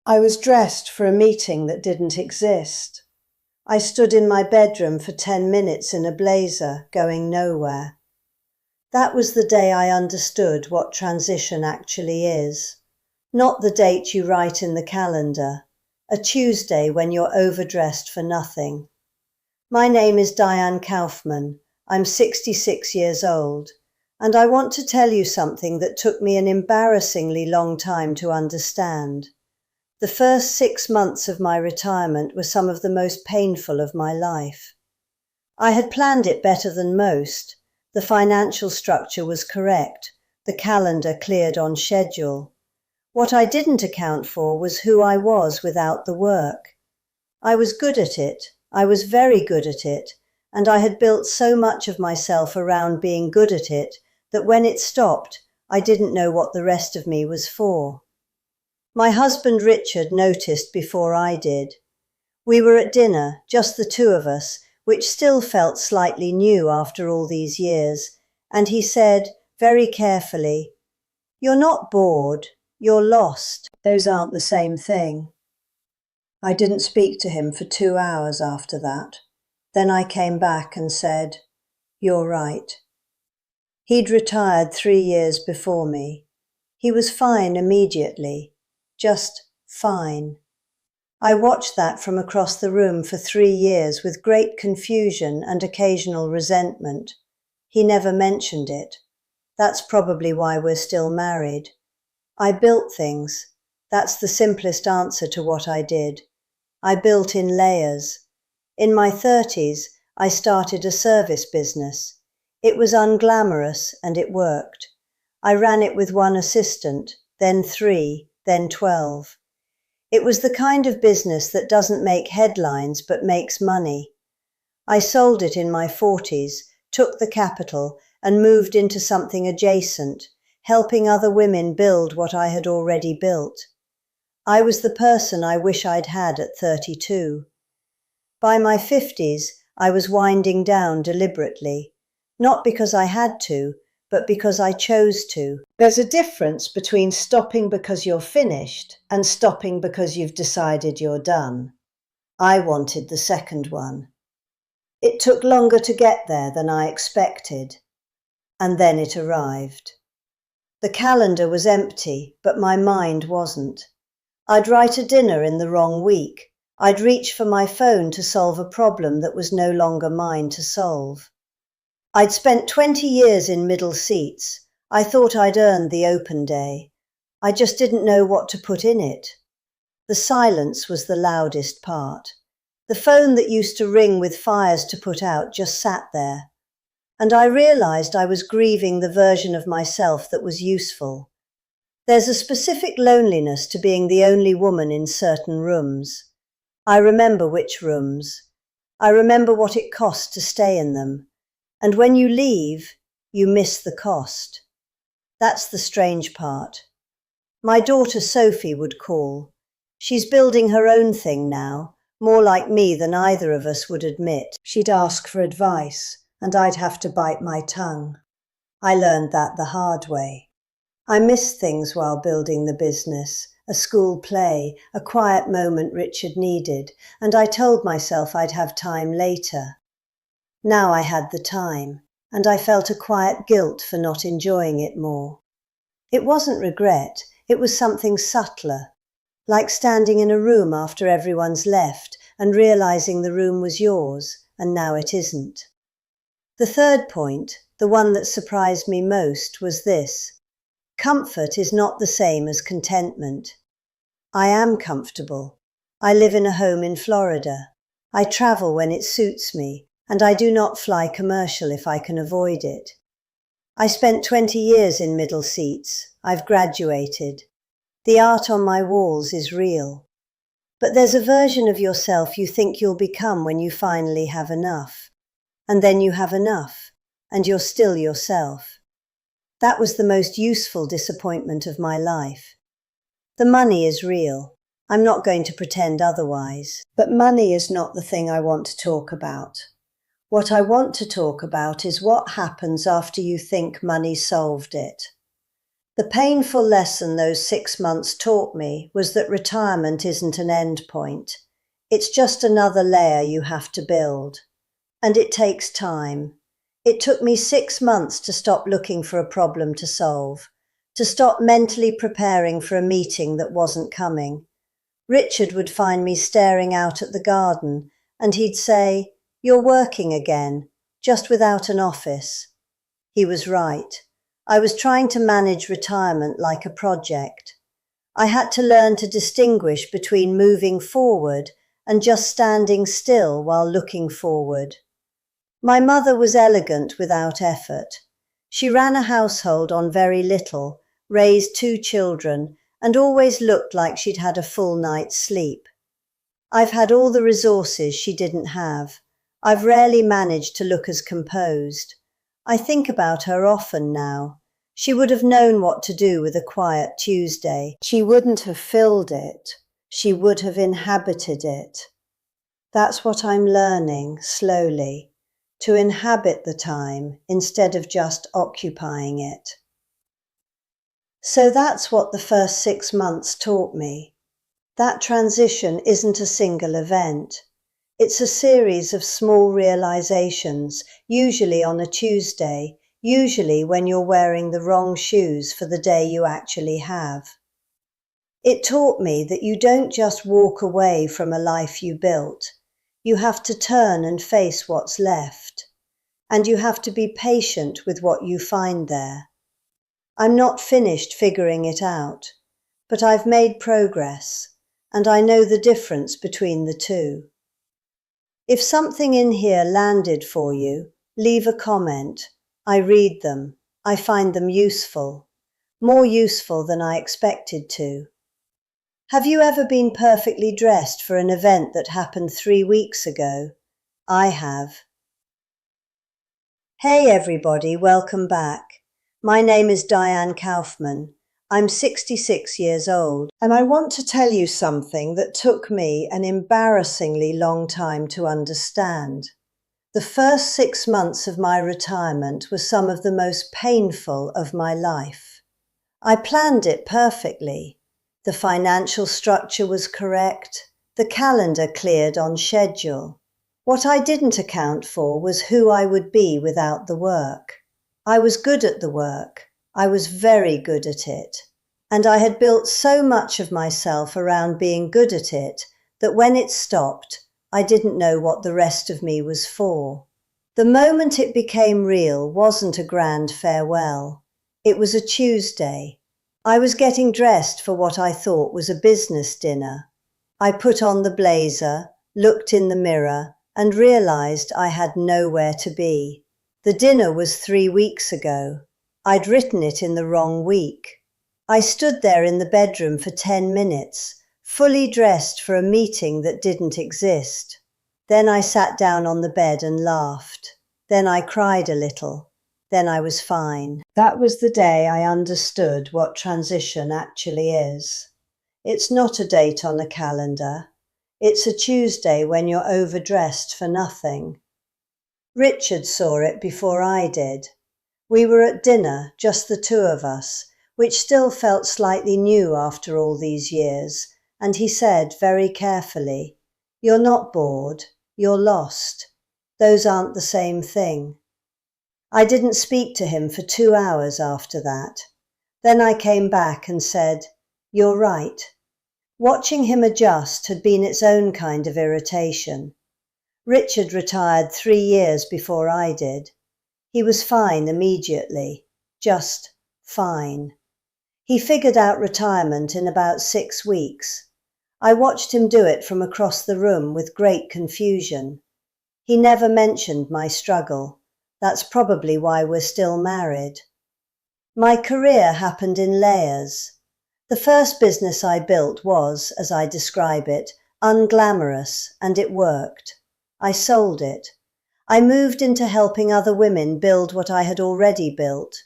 I was dressed for a meeting that didn't exist. I stood in my bedroom for 10 minutes in a blazer, going nowhere. That was the day I understood what transition actually is. Not the date you write in the calendar, a Tuesday when you're overdressed for nothing. My name is Diane Kaufman. I'm 66 years old, and I want to tell you something that took me an embarrassingly long time to understand. The first 6 months of my retirement were some of the most painful of my life. I had planned it better than most. The financial structure was correct, the calendar cleared on schedule. What I didn't account for was who I was without the work. I was good at it, I was very good at it, and I had built so much of myself around being good at it that when it stopped, I didn't know what the rest of me was for. My husband Richard noticed before I did. We were at dinner, just the two of us, which still felt slightly new after all these years, and he said, very carefully, "You're not bored, you're lost. Those aren't the same thing." I didn't speak to him for 2 hours after that. Then I came back and said, "You're right." He'd retired 3 years before me. He was fine immediately. Just fine. I watched that from across the room for 3 years with great confusion and occasional resentment. He never mentioned it. That's probably why we're still married. I built things. That's the simplest answer to what I did. I built in layers. In my 30s, I started a service business. It was unglamorous and it worked. I ran it with 1 assistant, then 3, then 12. It was the kind of business that doesn't make headlines but makes money. I sold it in my 40s, took the capital, and moved into something adjacent, helping other women build what I had already built. I was the person I wish I'd had at 32. By my 50s, I was winding down deliberately, not because I had to, but because I chose to. There's a difference between stopping because you're finished and stopping because you've decided you're done. I wanted the second one. It took longer to get there than I expected, and then it arrived. The calendar was empty, but my mind wasn't. I'd write a dinner in the wrong week. I'd reach for my phone to solve a problem that was no longer mine to solve. I'd spent 20 years in middle seats. I thought I'd earned the open day. I just didn't know what to put in it. The silence was the loudest part. The phone that used to ring with fires to put out just sat there. And I realized I was grieving the version of myself that was useful. There's a specific loneliness to being the only woman in certain rooms. I remember which rooms. I remember what it cost to stay in them. And when you leave, you miss the cost. That's the strange part. My daughter Sophie would call. She's building her own thing now, more like me than either of us would admit. She'd ask for advice, and I'd have to bite my tongue. I learned that the hard way. I missed things while building the business, a school play, a quiet moment Richard needed, and I told myself I'd have time later. Now I had the time, and I felt a quiet guilt for not enjoying it more. It wasn't regret, it was something subtler, like standing in a room after everyone's left and realizing the room was yours, and now it isn't. The third point, the one that surprised me most, was this. Comfort is not the same as contentment. I am comfortable. I live in a home in Florida. I travel when it suits me, and I do not fly commercial if I can avoid it. I spent 20 years in middle seats. I've graduated. The art on my walls is real. But there's a version of yourself you think you'll become when you finally have enough. And then you have enough, and you're still yourself. That was the most useful disappointment of my life. The money is real. I'm not going to pretend otherwise. But money is not the thing I want to talk about. What I want to talk about is what happens after you think money solved it. The painful lesson those 6 months taught me was that retirement isn't an end point. It's just another layer you have to build. And it takes time. It took me 6 months to stop looking for a problem to solve, to stop mentally preparing for a meeting that wasn't coming. Richard would find me staring out at the garden, and he'd say, "You're working again, just without an office." He was right. I was trying to manage retirement like a project. I had to learn to distinguish between moving forward and just standing still while looking forward. My mother was elegant without effort. She ran a household on very little, raised 2 children, and always looked like she'd had a full night's sleep. I've had all the resources she didn't have. I've rarely managed to look as composed. I think about her often now. She would have known what to do with a quiet Tuesday. She wouldn't have filled it. She would have inhabited it. That's what I'm learning, slowly, to inhabit the time instead of just occupying it. So that's what the first 6 months taught me. That transition isn't a single event. It's a series of small realizations, usually on a Tuesday, usually when you're wearing the wrong shoes for the day you actually have. It taught me that you don't just walk away from a life you built. You have to turn and face what's left. And you have to be patient with what you find there. I'm not finished figuring it out, but I've made progress, and I know the difference between the two. If something in here landed for you, leave a comment. I read them. I find them useful, more useful than I expected to. Have you ever been perfectly dressed for an event that happened 3 weeks ago? I have. Hey everybody, welcome back. My name is Diane Kaufman. I'm 66 years old, and I want to tell you something that took me an embarrassingly long time to understand. The first 6 months of my retirement were some of the most painful of my life. I planned it perfectly. The financial structure was correct. The calendar cleared on schedule. What I didn't account for was who I would be without the work. I was good at the work. I was very good at it. And I had built so much of myself around being good at it that when it stopped, I didn't know what the rest of me was for. The moment it became real wasn't a grand farewell. It was a Tuesday. I was getting dressed for what I thought was a business dinner. I put on the blazer, looked in the mirror, and realized I had nowhere to be. The dinner was 3 weeks ago. I'd written it in the wrong week. I stood there in the bedroom for 10 minutes, fully dressed for a meeting that didn't exist. Then I sat down on the bed and laughed. Then I cried a little. Then I was fine. That was the day I understood what transition actually is. It's not a date on a calendar. It's a Tuesday when you're overdressed for nothing. Richard saw it before I did. We were at dinner, just the 2 of us, which still felt slightly new after all these years, and he said very carefully, "You're not bored, you're lost. Those aren't the same thing." I didn't speak to him for 2 hours after that. Then I came back and said, "You're right." Watching him adjust had been its own kind of irritation. Richard retired 3 years before I did. He was fine immediately, just fine. He figured out retirement in about 6 weeks. I watched him do it from across the room with great confusion. He never mentioned my struggle. That's probably why we're still married. My career happened in layers. The first business I built was, as I describe it, unglamorous, and it worked. I sold it. I moved into helping other women build what I had already built.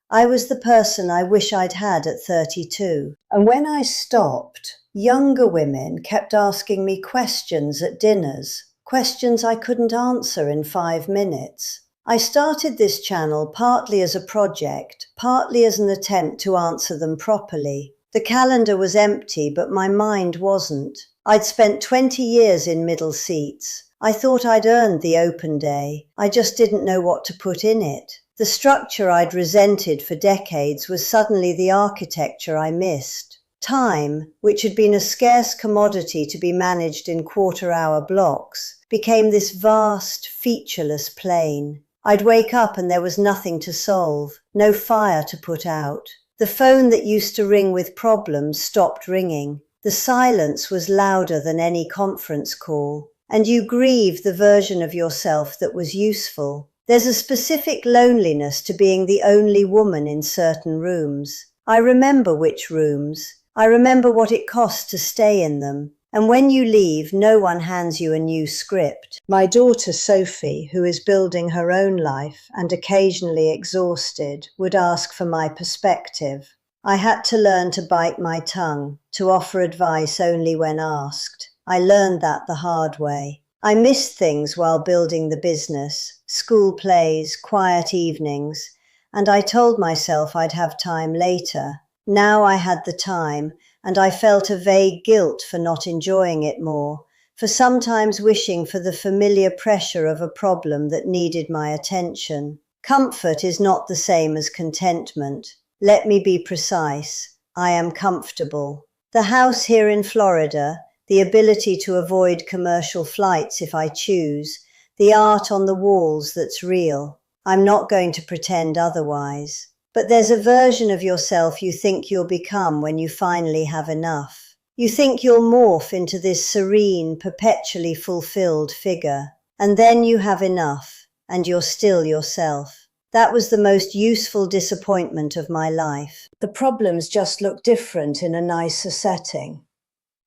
I was the person I wish I'd had at 32. And when I stopped, younger women kept asking me questions at dinners, questions I couldn't answer in 5 minutes. I started this channel partly as a project, partly as an attempt to answer them properly. The calendar was empty, but my mind wasn't. I'd spent 20 years in middle seats. I thought I'd earned the open day. I just didn't know what to put in it. The structure I'd resented for decades was suddenly the architecture I missed. Time, which had been a scarce commodity to be managed in quarter-hour blocks, became this vast, featureless plain. I'd wake up and there was nothing to solve, no fire to put out. The phone that used to ring with problems stopped ringing. The silence was louder than any conference call. And you grieve the version of yourself that was useful. There's a specific loneliness to being the only woman in certain rooms. I remember which rooms. I remember what it cost to stay in them. And when you leave, no one hands you a new script. My daughter Sophie, who is building her own life and occasionally exhausted, would ask for my perspective. I had to learn to bite my tongue, to offer advice only when asked. I learned that the hard way. I missed things while building the business, school plays, quiet evenings, and I told myself I'd have time later. Now I had the time, and I felt a vague guilt for not enjoying it more, for sometimes wishing for the familiar pressure of a problem that needed my attention. Comfort is not the same as contentment. Let me be precise. I am comfortable. The house here in Florida, the ability to avoid commercial flights if I choose, the art on the walls that's real. I'm not going to pretend otherwise. But there's a version of yourself you think you'll become when you finally have enough. You think you'll morph into this serene, perpetually fulfilled figure. And then you have enough, and you're still yourself. That was the most useful disappointment of my life. The problems just look different in a nicer setting.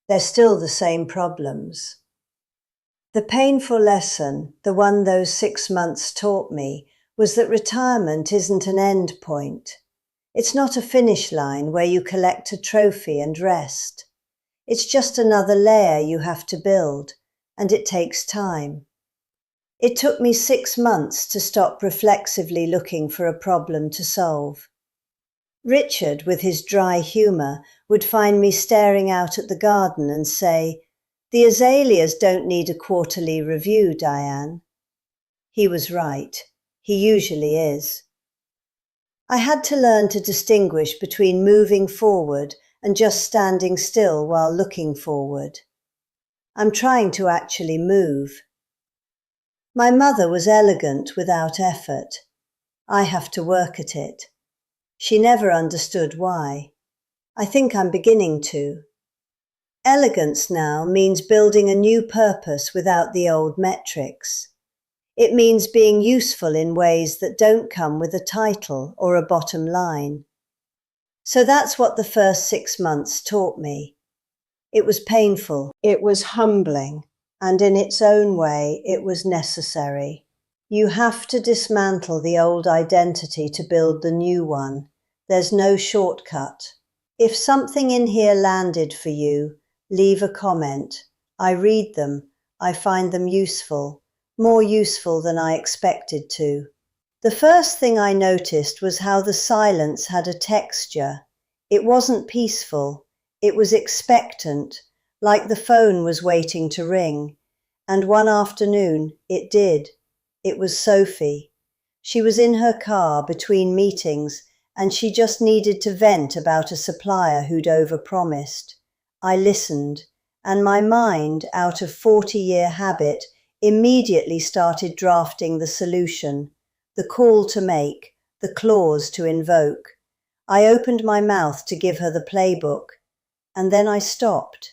They're still the same problems. The painful lesson, the one those 6 months taught me, was that retirement isn't an end point. It's not a finish line where you collect a trophy and rest. It's just another layer you have to build, and it takes time. It took me 6 months to stop reflexively looking for a problem to solve. Richard, with his dry humour, would find me staring out at the garden and say, "The azaleas don't need a quarterly review, Diane." He was right. He usually is. I had to learn to distinguish between moving forward and just standing still while looking forward. I'm trying to actually move. My mother was elegant without effort. I have to work at it. She never understood why. I think I'm beginning to. Elegance now means building a new purpose without the old metrics. It means being useful in ways that don't come with a title or a bottom line. So that's what the first 6 months taught me. It was painful, it was humbling, and in its own way, it was necessary. You have to dismantle the old identity to build the new one. There's no shortcut. If something in here landed for you, leave a comment. I read them. I find them useful. More useful than I expected to. The first thing I noticed was how the silence had a texture. It wasn't peaceful. It was expectant, like the phone was waiting to ring. And one afternoon, it did. It was Sophie. She was in her car between meetings, and she just needed to vent about a supplier who'd overpromised. I listened, and my mind, out of 40-year habit, immediately started drafting the solution, the call to make, the clause to invoke. I opened my mouth to give her the playbook, and then I stopped.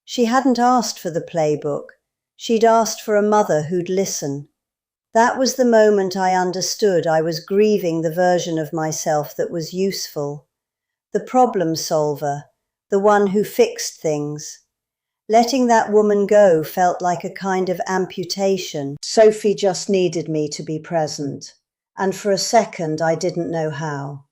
She hadn't asked for the playbook. She'd asked for a mother who'd listen. That was the moment I understood I was grieving the version of myself that was useful, the problem solver, the one who fixed things. Letting that woman go felt like a kind of amputation. Sophie just needed me to be present, and for a second I didn't know how.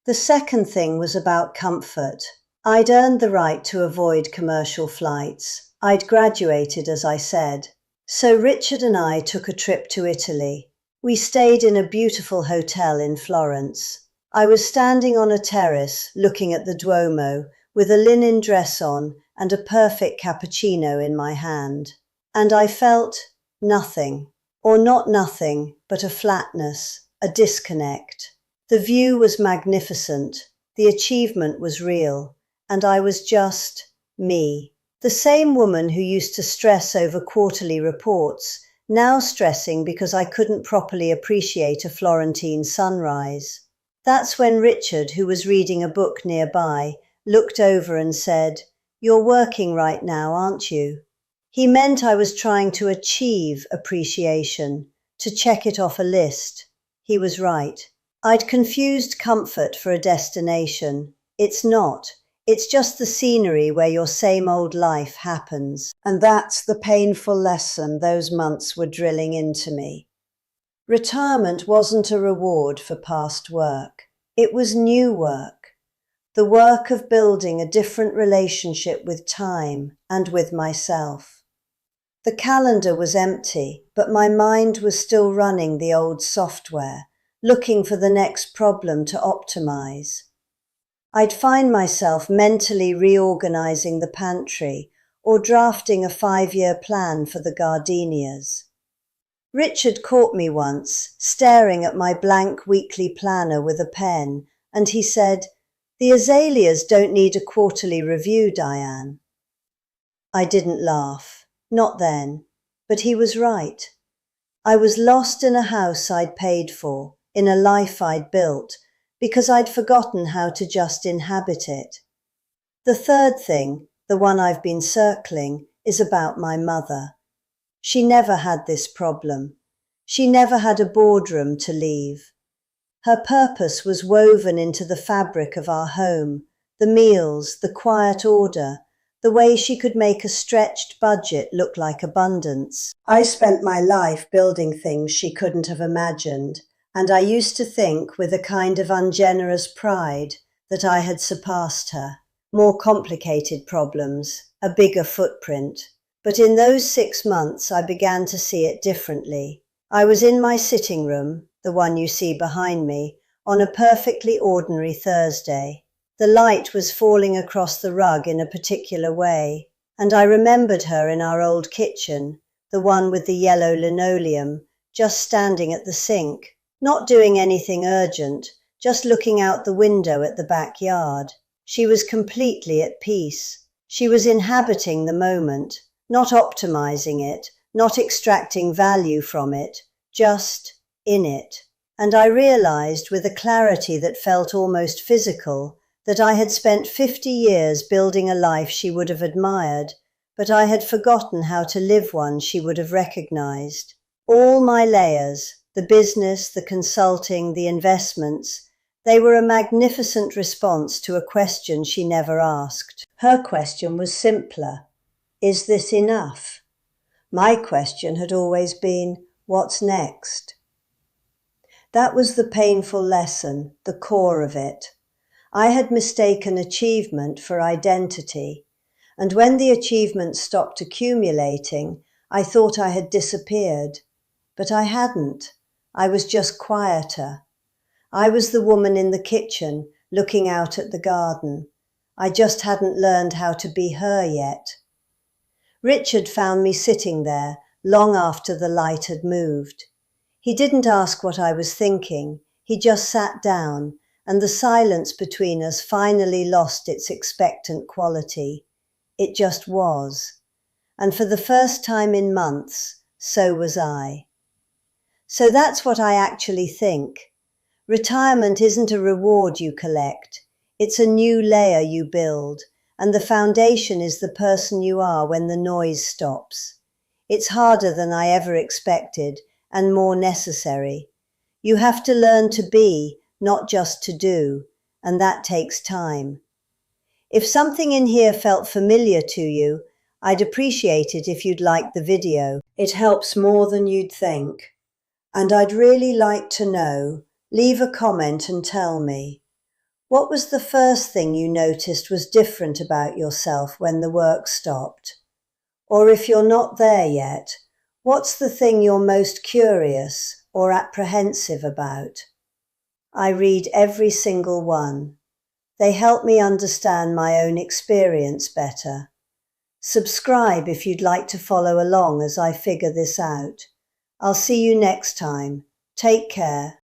The second thing was about comfort. I'd earned the right to avoid commercial flights. I'd graduated, as I said. So Richard and I took a trip to Italy. We stayed in a beautiful hotel in Florence. I was standing on a terrace looking at the Duomo with a linen dress on and a perfect cappuccino in my hand. And I felt nothing, or not nothing, but a flatness, a disconnect. The view was magnificent, the achievement was real, and I was just me. The same woman who used to stress over quarterly reports, now stressing because I couldn't properly appreciate a Florentine sunrise. That's when Richard, who was reading a book nearby, looked over and said, "You're working right now, aren't you?" He meant I was trying to achieve appreciation, to check it off a list. He was right. I'd confused comfort for a destination. It's not. It's just the scenery where your same old life happens. And that's the painful lesson those months were drilling into me. Retirement wasn't a reward for past work. It was new work. The work of building a different relationship with time and with myself. The calendar was empty, but my mind was still running the old software, looking for the next problem to optimize. I'd find myself mentally reorganizing the pantry or drafting a 5-year plan for the gardenias. Richard caught me once, staring at my blank weekly planner with a pen, and he said, "The azaleas don't need a quarterly review, Diane." I didn't laugh, not then, but he was right. I was lost in a house I'd paid for, in a life I'd built, because I'd forgotten how to just inhabit it. The third thing, the one I've been circling, is about my mother. She never had this problem. She never had a boredom to leave. Her purpose was woven into the fabric of our home, the meals, the quiet order, the way she could make a stretched budget look like abundance. I spent my life building things she couldn't have imagined, and I used to think with a kind of ungenerous pride that I had surpassed her. More complicated problems, a bigger footprint. But in those 6 months I began to see it differently. I was in my sitting room, the one you see behind me, on a perfectly ordinary Thursday. The light was falling across the rug in a particular way, and I remembered her in our old kitchen, the one with the yellow linoleum, just standing at the sink, not doing anything urgent, just looking out the window at the backyard. She was completely at peace. She was inhabiting the moment, not optimizing it, not extracting value from it, just in it. And I realized with a clarity that felt almost physical that I had spent 50 years building a life she would have admired, but I had forgotten how to live one she would have recognized. All my layers, the business, the consulting, the investments, they were a magnificent response to a question she never asked. Her question was simpler. Is this enough? My question had always been, what's next? That was the painful lesson, the core of it. I had mistaken achievement for identity, and when the achievement stopped accumulating, I thought I had disappeared. But I hadn't. I was just quieter. I was the woman in the kitchen, looking out at the garden. I just hadn't learned how to be her yet. Richard found me sitting there, long after the light had moved. He didn't ask what I was thinking. He just sat down, and the silence between us finally lost its expectant quality. It just was. And for the first time in months, so was I. So that's what I actually think. Retirement isn't a reward you collect. It's a new layer you build, and the foundation is the person you are when the noise stops. It's harder than I ever expected, and more necessary. You have to learn to be, not just to do, and that takes time. If something in here felt familiar to you, I'd appreciate it if you'd like the video. It helps more than you'd think. And I'd really like to know, leave a comment and tell me. What was the first thing you noticed was different about yourself when the work stopped? Or if you're not there yet, what's the thing you're most curious or apprehensive about. I read every single one. They help me understand my own experience better. Subscribe if you'd like to follow along as I figure this out. I'll see you next time. Take care.